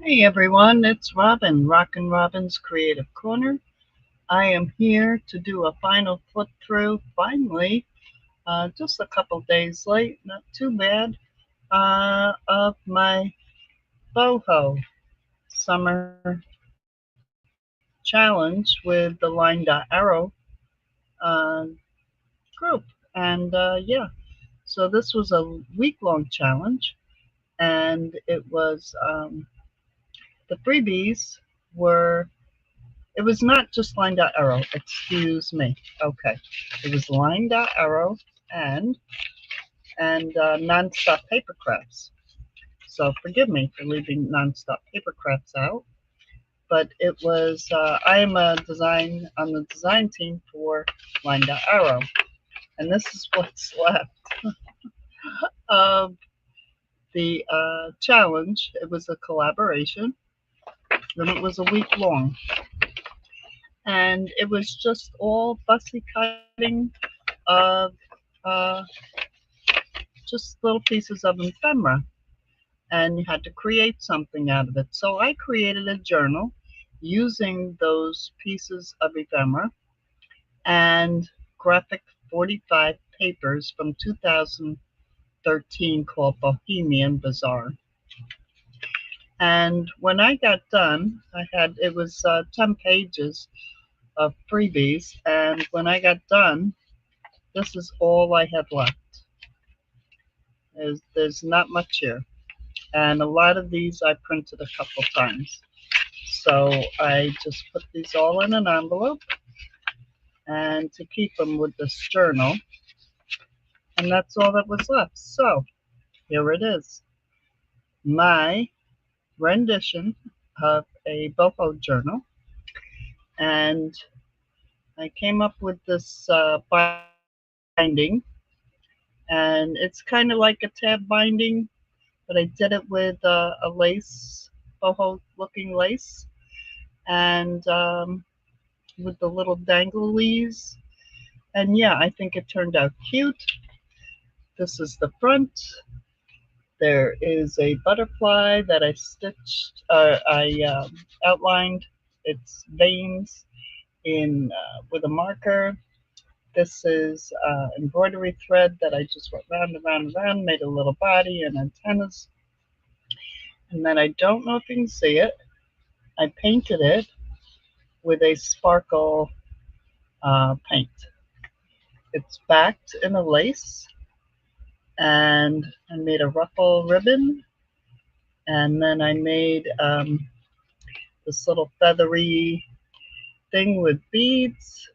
Hey everyone, it's Robin, Rockin' Robin's Creative Corner. I am here to do a final flip through, finally, just a couple days late, not too bad, of my boho summer challenge with the LineDotArrow uh, group. And yeah, so this was a week-long challenge, and the freebies were. It was not just line.arrow, excuse me. Okay. It was line.arrow and nonstop paper crafts. So forgive me for leaving nonstop paper crafts out. But it was, I am on the design team for line.arrow. And this is what's left of the challenge. It was a collaboration, and it was a week long. And it was just all fussy cutting of uh, just little pieces of ephemera, and you had to create something out of it. So I created a journal using those pieces of ephemera and graphic 45 papers from 2013 called Bohemian Bazaar. And when I got done, it was 10 pages of freebies, and when I got done, this is all I had left. There's not much here. And a lot of these I printed a couple times. So I just put these all in an envelope and to keep them with this journal. And that's all that was left. So here it is, my rendition of a boho journal. And I came up with this binding, and it's kind of like a tab binding, but I did it with a lace, boho looking lace, and with the little danglies. And yeah, I think it turned out cute. This is the front. There is a butterfly that I outlined its veins in with a marker. This is embroidery thread that I just went round and round and round, made a little body and antennas. And then I don't know if you can see it, I painted it with a sparkle paint. It's backed in a lace, and I made a ruffle ribbon, and then I made this little feathery thing with beads.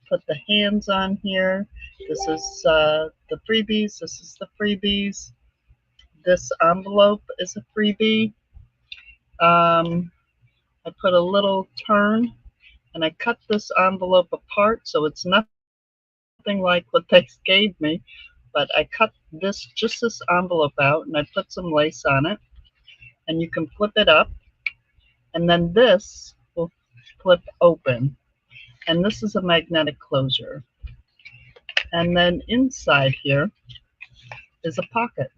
Put the hands on here. This is the freebies. This is the freebies. This envelope is a freebie. I put a little turn, and I cut this envelope apart so it's nothing like what they gave me, but I cut just this envelope out, and I put some lace on it, and you can flip it up, and then this will flip open, and this is a magnetic closure. And then inside here is a pocket.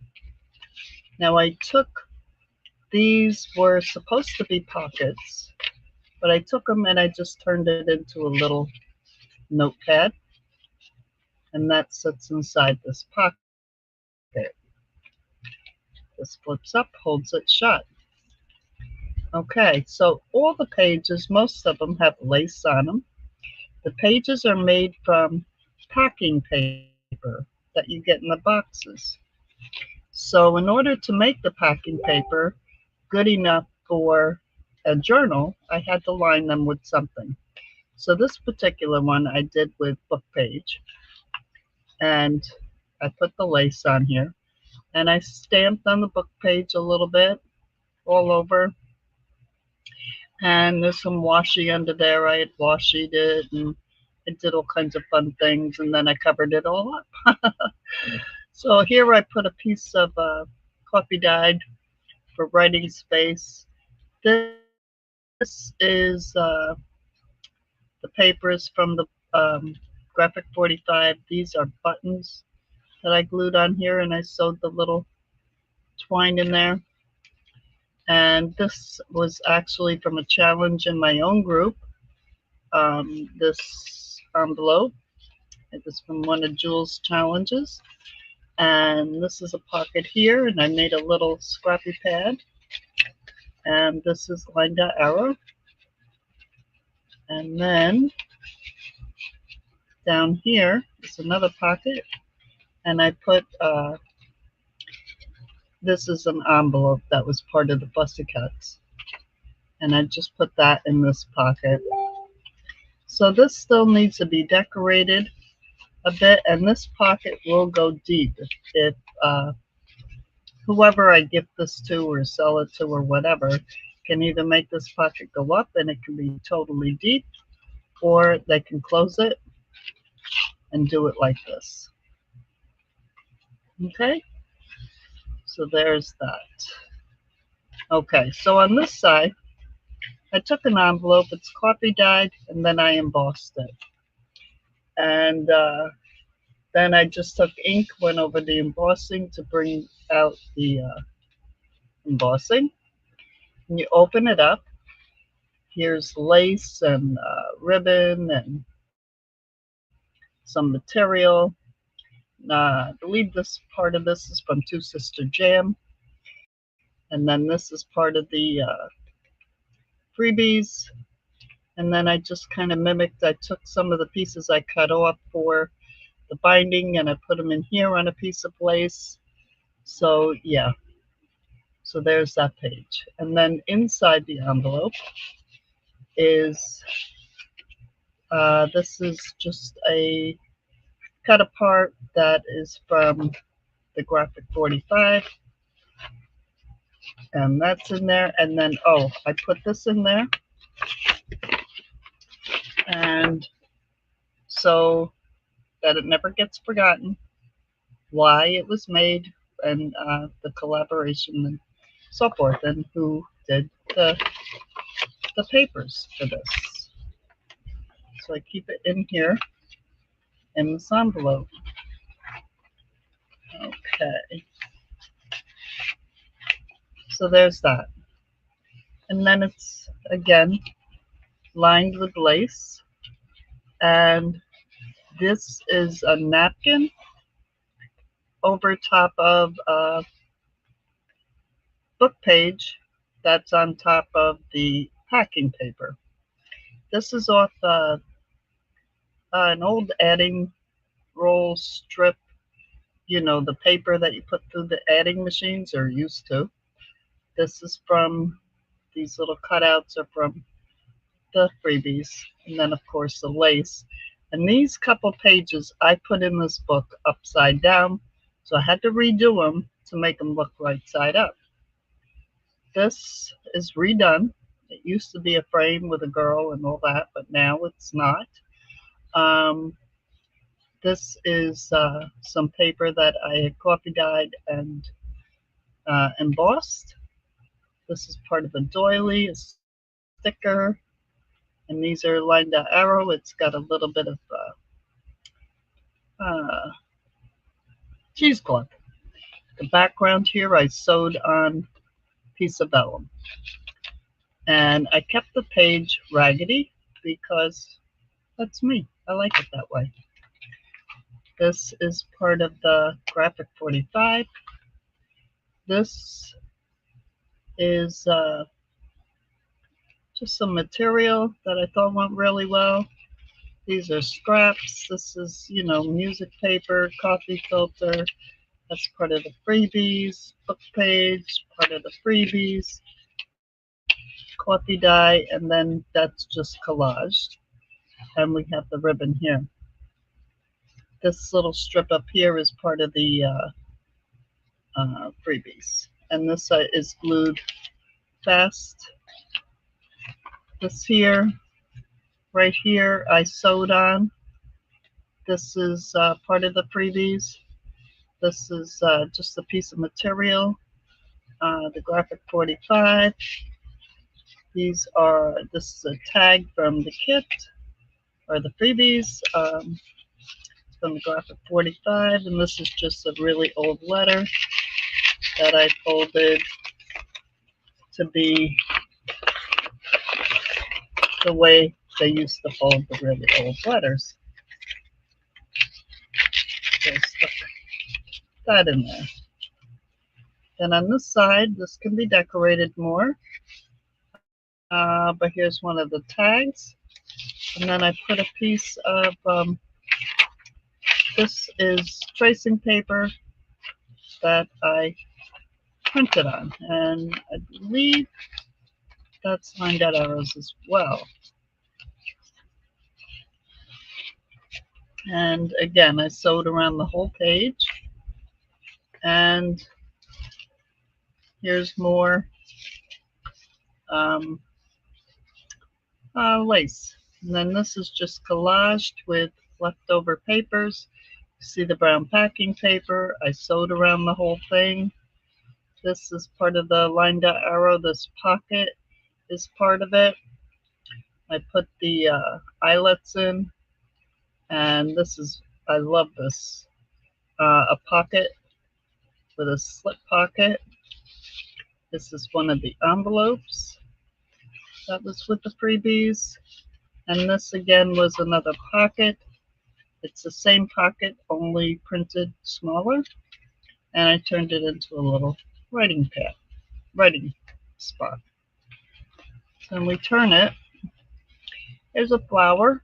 Now these were supposed to be pockets, but I took them and I just turned it into a little notepad, and that sits inside this pocket. This flips up, holds it shut. Okay, so all the pages, most of them have lace on them. The pages are made from packing paper that you get in the boxes. So in order to make the packing paper good enough for a journal, I had to line them with something. So this particular one I did with book page, and I put the lace on here, and I stamped on the book page a little bit all over, and there's some washi under there. I had washied it, and I did all kinds of fun things, and then I covered it all up. So here I put a piece of coffee dyed for writing space. This is the papers from the graphic 45. These are buttons that I glued on here, and I sewed the little twine in there. And this was actually from a challenge in my own group. This envelope, it was from one of Jules' challenges. And this is a pocket here, and I made a little scrappy pad. And this is LineDotArrow. And then down here is another pocket, and I put this is an envelope that was part of the Pussycats, and I just put that in this pocket. So this still needs to be decorated a bit, and this pocket will go deep if whoever I gift this to or sell it to or whatever can either make this pocket go up and it can be totally deep, or they can close it and do it like this. Okay, so there's that. Okay, so on this side, I took an envelope, it's coffee dyed, and then I embossed it. And then I just took ink, went over the embossing to bring out the embossing. And you open it up. Here's lace and ribbon and some material. I believe this part of this is from Two Sister Jam. And then this is part of the freebies. And then I just kind of mimicked, I took some of the pieces I cut off for the binding and I put them in here on a piece of lace. So yeah, so there's that page. And then inside the envelope is, this is just a cut apart that is from the Graphic 45. And that's in there. And then, oh, I put this in there. And so that it never gets forgotten why it was made and the collaboration and so forth, and who did the papers for this. So I keep it in here in this envelope. Okay. So there's that. And then it's, again, lined with lace. And this is a napkin over top of a book page that's on top of the packing paper. This is off an old adding roll strip, you know, the paper that you put through the adding machines, or used to. This is from, these little cutouts are from the freebies, and then of course the lace. And these couple pages I put in this book upside down, so I had to redo them to make them look right side up. This is redone. It used to be a frame with a girl and all that, but now it's not. This is some paper that I had coffee dyed and embossed. This is part of a doily, a sticker, and these are LineDotArrow. It's got a little bit of cheesecloth. The background here I sewed on a piece of vellum. And I kept the page raggedy because that's me. I like it that way. This is part of the Graphic 45. This is just some material that I thought went really well. These are scraps. This is, you know, music paper, coffee filter. That's part of the freebies. Book page, part of the freebies. Coffee dye, and then that's just collaged. And we have the ribbon here. This little strip up here is part of the freebies. And this is glued fast. This here, right here, I sewed on. This is part of the freebies. This is just a piece of material, the Graphic 45. These are, this is a tag from the kit, or the freebies, from the Graphic 45, and this is just a really old letter that I folded to be the way they used to fold the really old letters. So stuck that in there. Then on this side, this can be decorated more. But here's one of the tags. And then I put a piece of, this is tracing paper that I printed on. And I believe that's LineDotArrows as well. And again, I sewed around the whole page. And here's more lace. And then this is just collaged with leftover papers. You see the brown packing paper. I sewed around the whole thing. This is part of the LineDotArrow. This pocket is part of it. I put the eyelets in. And this is, I love this. A pocket with a slip pocket. This is one of the envelopes that was with the freebies. And this again was another pocket. It's the same pocket, only printed smaller. And I turned it into a little writing pad, writing spot. So when we turn it, there's a flower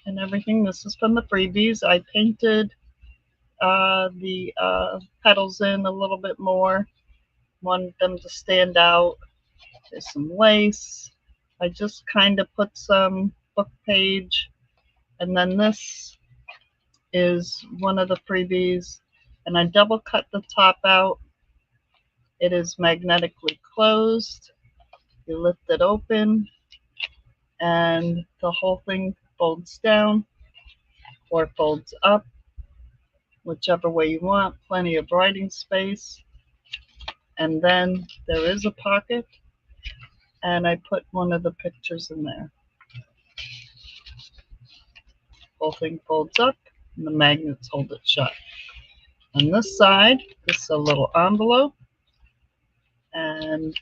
and everything. This is from the freebies. I painted the petals in a little bit more. Wanted them to stand out. There's some lace. I just kind of put some book page. And then this is one of the freebies. And I double cut the top out. It is magnetically closed. You lift it open and the whole thing folds down or folds up, whichever way you want. Plenty of writing space. And then there is a pocket, and I put one of the pictures in there. Whole thing folds up and the magnets hold it shut. On this side, this is a little envelope, and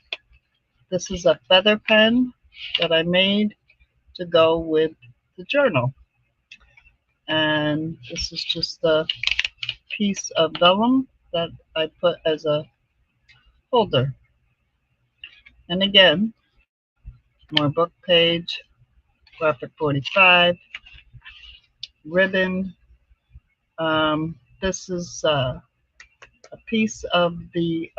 this is a feather pen that I made to go with the journal. And this is just a piece of vellum that I put as a holder. And again, more book page, graphic 45, ribbon. This is a piece of the